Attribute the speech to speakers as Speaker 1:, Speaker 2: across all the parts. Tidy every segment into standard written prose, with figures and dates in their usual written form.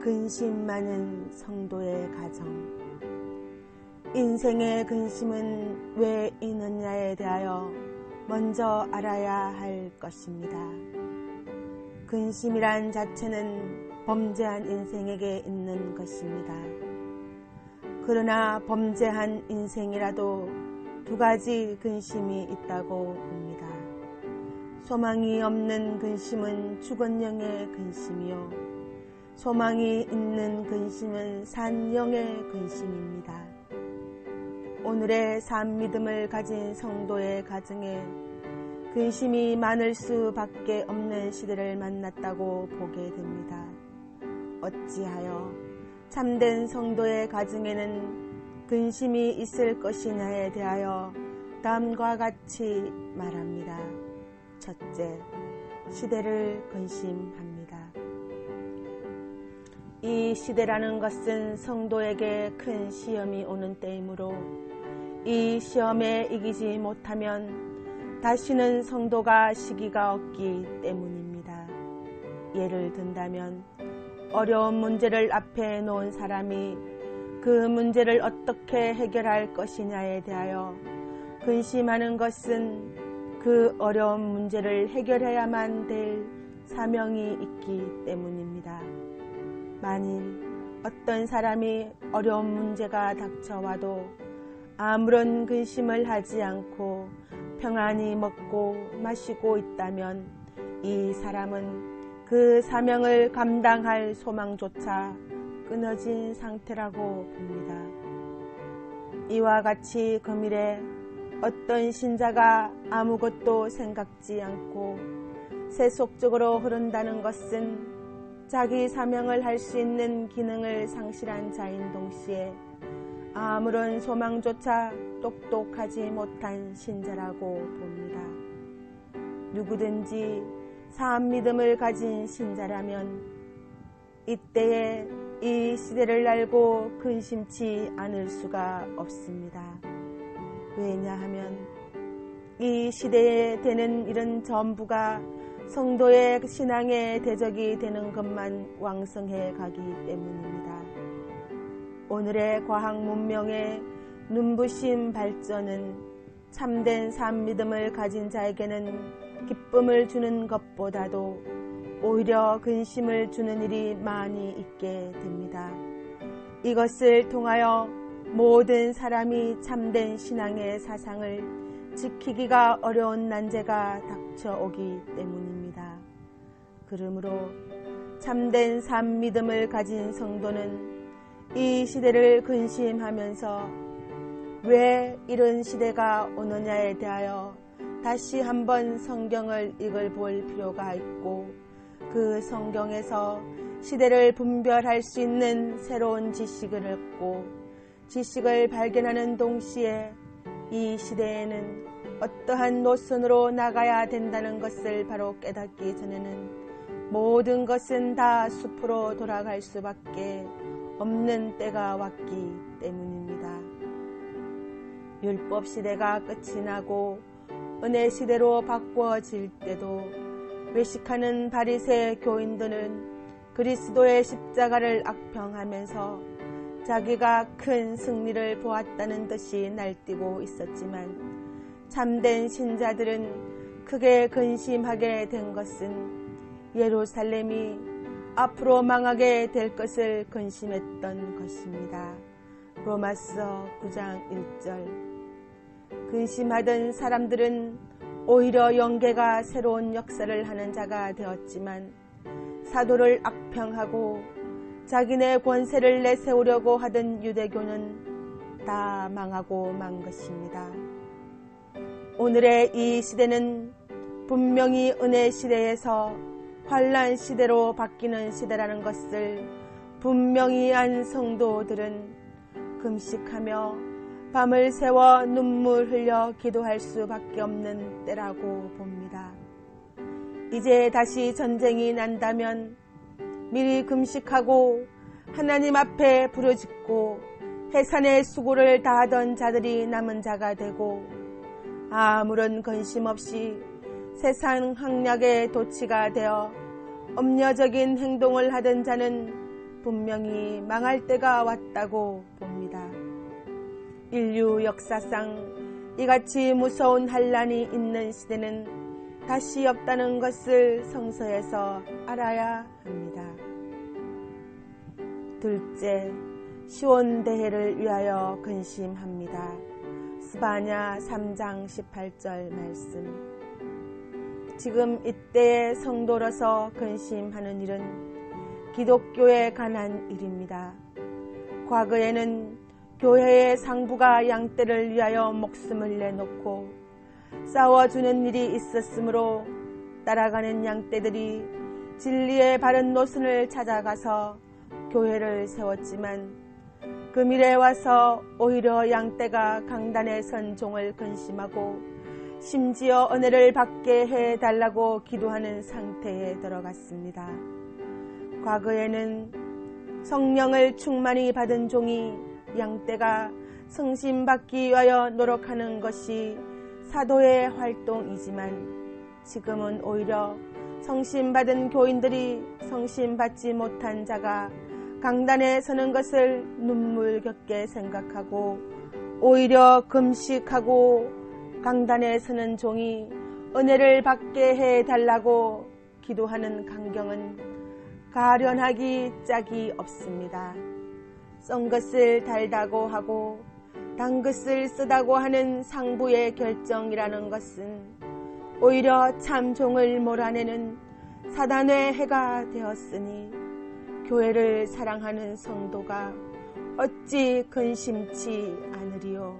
Speaker 1: 근심 많은 성도의 가정. 인생의 근심은 왜 있느냐에 대하여 먼저 알아야 할 것입니다. 근심이란 자체는 범죄한 인생에게 있는 것입니다. 그러나 범죄한 인생이라도 두 가지 근심이 있다고 봅니다. 소망이 없는 근심은 죽은 영의 근심이요, 소망이 있는 근심은 산 영의 근심입니다. 오늘의 산 믿음을 가진 성도의 가정에 근심이 많을 수밖에 없는 시대를 만났다고 보게 됩니다. 어찌하여 참된 성도의 가정에는 근심이 있을 것이냐에 대하여 다음과 같이 말합니다. 첫째, 시대를 근심합니다. 이 시대라는 것은 성도에게 큰 시험이 오는 때이므로 이 시험에 이기지 못하면 다시는 성도가 시기가 없기 때문입니다. 예를 든다면 어려운 문제를 앞에 놓은 사람이 그 문제를 어떻게 해결할 것이냐에 대하여 근심하는 것은 그 어려운 문제를 해결해야만 될 사명이 있기 때문입니다. 만일 어떤 사람이 어려운 문제가 닥쳐와도 아무런 근심을 하지 않고 평안히 먹고 마시고 있다면 이 사람은 그 사명을 감당할 소망조차 끊어진 상태라고 봅니다. 이와 같이 금일에 어떤 신자가 아무것도 생각지 않고 세속적으로 흐른다는 것은 자기 사명을 할 수 있는 기능을 상실한 자인 동시에 아무런 소망조차 똑똑하지 못한 신자라고 봅니다. 누구든지 산 믿음을 가진 신자라면 이때에 이 시대를 알고 근심치 않을 수가 없습니다. 왜냐하면 이 시대에 되는 일은 전부가 성도의 신앙의 대적이 되는 것만 왕성해 가기 때문입니다. 오늘의 과학 문명의 눈부신 발전은 참된 산 믿음을 가진 자에게는 기쁨을 주는 것보다도 오히려 근심을 주는 일이 많이 있게 됩니다. 이것을 통하여 모든 사람이 참된 신앙의 사상을 지키기가 어려운 난제가 닥쳐오기 때문입니다. 그러므로 참된 산 믿음을 가진 성도는 이 시대를 근심하면서 왜 이런 시대가 오느냐에 대하여 다시 한번 성경을 읽어볼 필요가 있고, 그 성경에서 시대를 분별할 수 있는 새로운 지식을 얻고 지식을 발견하는 동시에 이 시대에는 어떠한 노선으로 나가야 된다는 것을 바로 깨닫기 전에는 모든 것은 다 숲으로 돌아갈 수밖에 없는 때가 왔기 때문입니다. 율법 시대가 끝이 나고 은혜 시대로 바꿔질 때도 외식하는 바리새 교인들은 그리스도의 십자가를 악평하면서 자기가 큰 승리를 보았다는 듯이 날뛰고 있었지만, 참된 신자들은 크게 근심하게 된 것은 예루살렘이 앞으로 망하게 될 것을 근심했던 것입니다. 로마서 9장 1절. 근심하던 사람들은 오히려 영계가 새로운 역사를 하는 자가 되었지만, 사도를 악평하고 자기네 권세를 내세우려고 하던 유대교는 다 망하고 만 것입니다. 오늘의 이 시대는 분명히 은혜 시대에서 환난 시대로 바뀌는 시대라는 것을 분명히 안 성도들은 금식하며 밤을 새워 눈물 흘려 기도할 수밖에 없는 때라고 봅니다. 이제 다시 전쟁이 난다면 미리 금식하고 하나님 앞에 부르짖고 해산의 수고를 다하던 자들이 남은 자가 되고, 아무런 근심 없이 세상 학략의 도치가 되어 업녀적인 행동을 하던 자는 분명히 망할 때가 왔다고 봅니다. 인류 역사상 이같이 무서운 환란이 있는 시대는 다시 없다는 것을 성서에서 알아야 합니다. 둘째, 시온대회를 위하여 근심합니다. 스바냐 3장 18절 말씀. 지금 이때의 성도로서 근심하는 일은 기독교에 관한 일입니다. 과거에는 교회의 상부가 양떼를 위하여 목숨을 내놓고 싸워주는 일이 있었으므로 따라가는 양떼들이 진리의 바른 노선을 찾아가서 교회를 세웠지만 금일에 와서 오히려 양떼가 강단에 선 종을 근심하고 심지어 은혜를 받게 해달라고 기도하는 상태에 들어갔습니다. 과거에는 성령을 충만히 받은 종이 양떼가 성신받기 위하여 노력하는 것이 사도의 활동이지만 지금은 오히려 성신받은 교인들이 성신받지 못한 자가 강단에 서는 것을 눈물겹게 생각하고 오히려 금식하고 강단에 서는 종이 은혜를 받게 해달라고 기도하는 광경은 가련하기 짝이 없습니다. 썬 것을 달다고 하고 단 것을 쓰다고 하는 상부의 결정이라는 것은 오히려 참 종을 몰아내는 사단의 해가 되었으니 교회를 사랑하는 성도가 어찌 근심치 않으리요.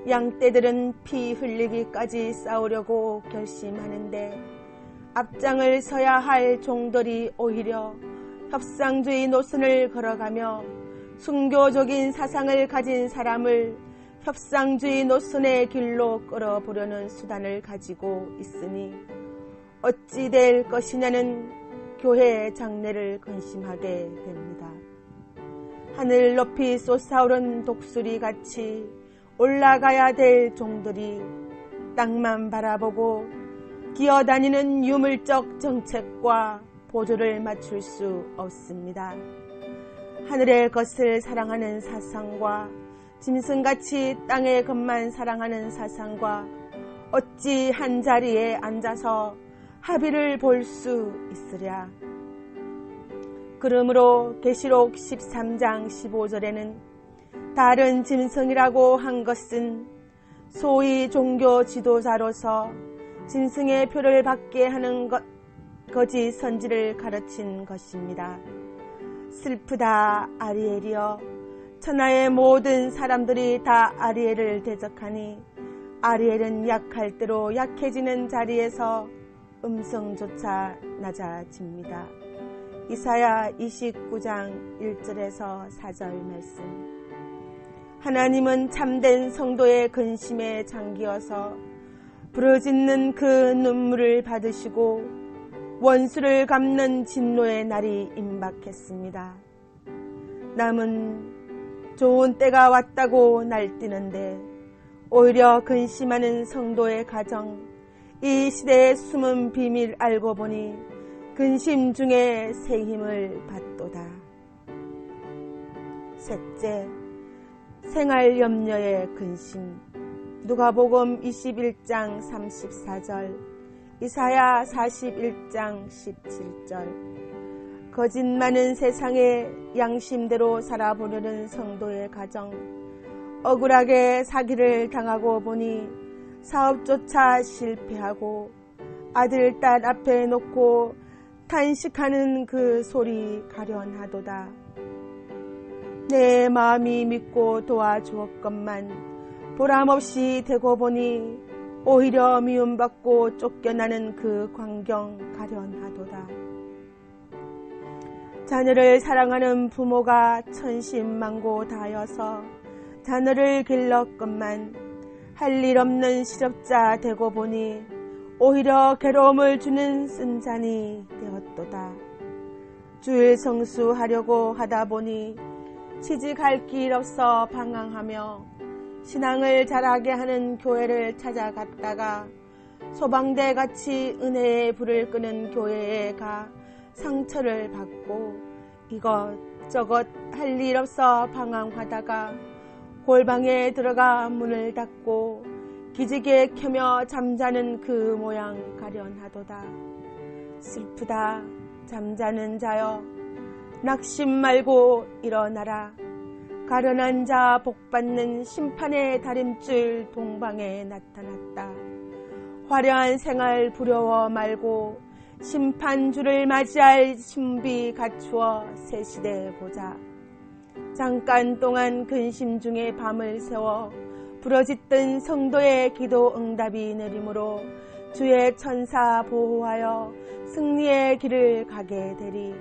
Speaker 1: 양떼들은 피 흘리기까지 싸우려고 결심하는데 앞장을 서야 할 종들이 오히려 협상주의 노선을 걸어가며 순교적인 사상을 가진 사람을 협상주의 노선의 길로 끌어보려는 수단을 가지고 있으니 어찌 될 것이냐는 교회의 장래를 근심하게 됩니다. 하늘 높이 솟아오른 독수리같이 올라가야 될 종들이 땅만 바라보고 기어다니는 유물적 정책과 보조를 맞출 수 없습니다. 하늘의 것을 사랑하는 사상과 짐승같이 땅의 것만 사랑하는 사상과 어찌 한자리에 앉아서 합의를 볼 수 있으랴. 그러므로 계시록 13장 15절에는 다른 짐승이라고 한 것은 소위 종교 지도자로서 짐승의 표를 받게 하는 거짓 선지를 가르친 것입니다. 슬프다 아리엘이여, 천하의 모든 사람들이 다 아리엘을 대적하니 아리엘은 약할 대로 약해지는 자리에서 음성조차 낮아집니다. 이사야 29장 1절에서 4절 말씀. 하나님은 참된 성도의 근심에 잠기어서 부르짖는 그 눈물을 받으시고 원수를 갚는 진노의 날이 임박했습니다. 남은 좋은 때가 왔다고 날뛰는데 오히려 근심하는 성도의 가정, 이 시대의 숨은 비밀 알고 보니 근심 중에 새 힘을 받도다. 셋째, 생활 염려의 근심. 누가복음 21장 34절, 이사야 41장 17절. 거짓 많은 세상에 양심대로 살아보려는 성도의 가정, 억울하게 사기를 당하고 보니 사업조차 실패하고 아들, 딸 앞에 놓고 탄식하는 그 소리 가련하도다. 내 마음이 믿고 도와주었건만 보람없이 되고 보니 오히려 미움받고 쫓겨나는 그 광경 가련하도다. 자녀를 사랑하는 부모가 천신만고 다여서 자녀를 길렀건만 할 일 없는 실업자 되고 보니 오히려 괴로움을 주는 쓴잔이 되었도다. 주일 성수하려고 하다 보니 취직할 길 없어 방황하며 신앙을 자라게 하는 교회를 찾아갔다가 소방대같이 은혜의 불을 끄는 교회에 가 상처를 받고 이것저것 할 일 없어 방황하다가 골방에 들어가 문을 닫고 기지개 켜며 잠자는 그 모양 가련하도다. 슬프다 잠자는 자여, 낙심 말고 일어나라. 가련한 자 복받는 심판의 다림줄 동방에 나타났다. 화려한 생활 부려워 말고 심판주를 맞이할 신비 갖추어 새 시대 보자. 잠깐 동안 근심 중에 밤을 새워 부러짓던 성도의 기도 응답이 내림으로 주의 천사 보호하여 승리의 길을 가게 되리.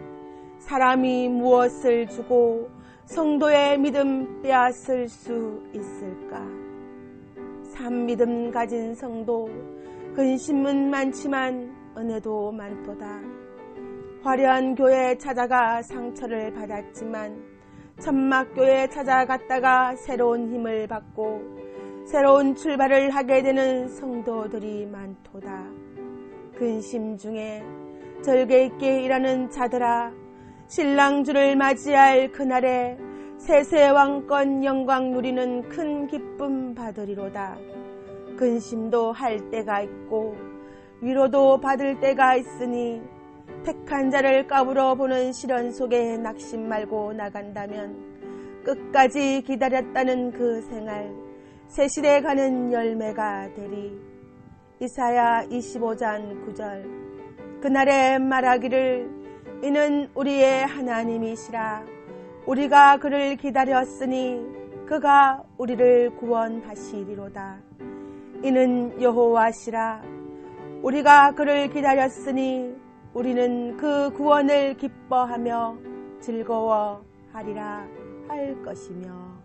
Speaker 1: 사람이 무엇을 주고 성도의 믿음 빼앗을 수 있을까? 산 믿음 가진 성도, 근심은 많지만 은혜도 많도다. 화려한 교회 찾아가 상처를 받았지만 천막교회 찾아갔다가 새로운 힘을 받고 새로운 출발을 하게 되는 성도들이 많도다. 근심 중에 절개 있게 일하는 자들아, 신랑주를 맞이할 그날에 세세왕권 영광 누리는 큰 기쁨 받으리로다. 근심도 할 때가 있고 위로도 받을 때가 있으니 택한 자를 까불어 보는 시련 속에 낙심 말고 나간다면 끝까지 기다렸다는 그 생활, 새 시대 가는 열매가 되리. 이사야 25장 9절. 그날에 말하기를 이는 우리의 하나님이시라. 우리가 그를 기다렸으니 그가 우리를 구원하시리로다. 이는 여호와시라. 우리가 그를 기다렸으니 우리는 그 구원을 기뻐하며 즐거워하리라 할 것이며.